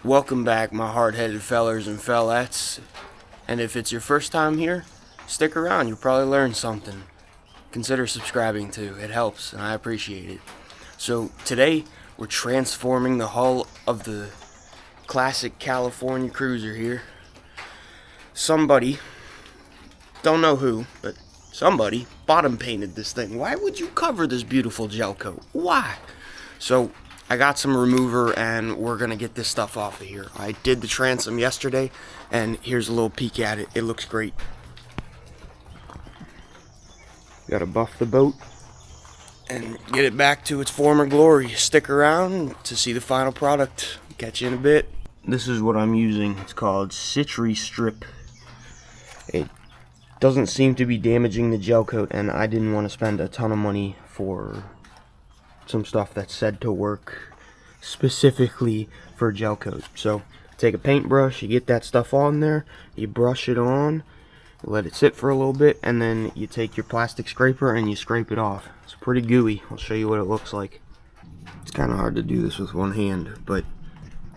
Welcome back, my hard-headed fellers and fellettes. And if it's your first time here, stick around, you'll probably learn something. Consider subscribing too, it helps and I appreciate it. So today we're transforming the hull of the classic California Cruiser here. Somebody, don't know who, but somebody bottom painted this thing. Why would you cover this beautiful gel coat? Why? So I got some remover and we're gonna get this stuff off of here. I did the transom yesterday and here's a little peek at it. It looks great. Gotta buff the boat and get it back to its former glory. Stick around to see the final product. Catch you in a bit. This is what I'm using. It's called Citry Strip. It doesn't seem to be damaging the gel coat, and I didn't want to spend a ton of money for some stuff that's said to work specifically for gel coat. So take a paintbrush, you get that stuff on there, you brush it on, let it sit for a little bit, and then you take your plastic scraper and you scrape it off. It's pretty gooey. I'll show you what it looks like. It's kind of hard to do this with one hand, but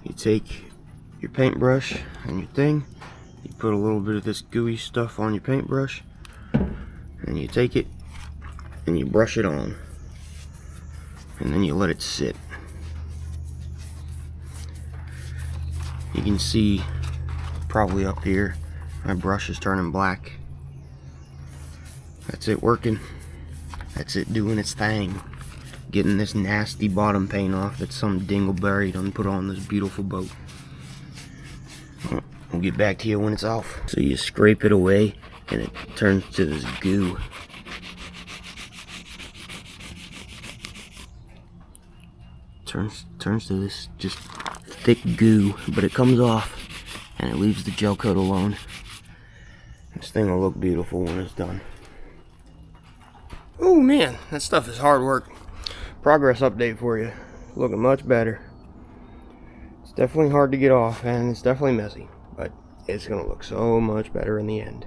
you take your paintbrush and your thing, you put a little bit of this gooey stuff on your paintbrush, and you take it and you brush it on, and then you let it sit. You can see probably up here my brush is turning black. That's it working. That's it doing its thing, getting this nasty bottom paint off that some dingleberry done put on this beautiful boat. We'll get back to you when it's off. So you scrape it away and it turns to this goo. Turns to this just thick goo, but it comes off and it leaves the gel coat alone. This thing will look beautiful when it's done. Oh man, that stuff is hard work. Progress update for you. Looking much better. It's definitely hard to get off and it's definitely messy, but it's gonna look so much better in the end.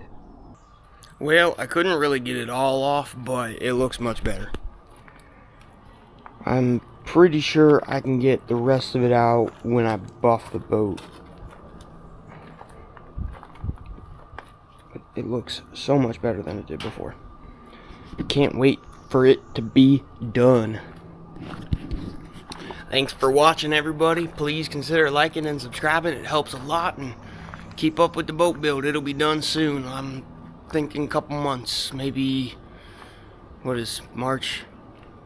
Well, I couldn't really get it all off, but it looks much better. I'm pretty sure I can get the rest of it out when I buff the boat. But it looks so much better than it did before. Can't wait for it to be done. Thanks for watching, everybody. Please consider liking and subscribing. It helps a lot, and keep up with the boat build. It'll be done soon. I'm thinking a couple months, maybe, what is March?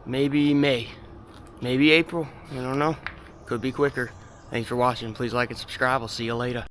Maybe May. Maybe April, I don't know. Could be quicker. Thanks for watching. Please like and subscribe. I'll see you later.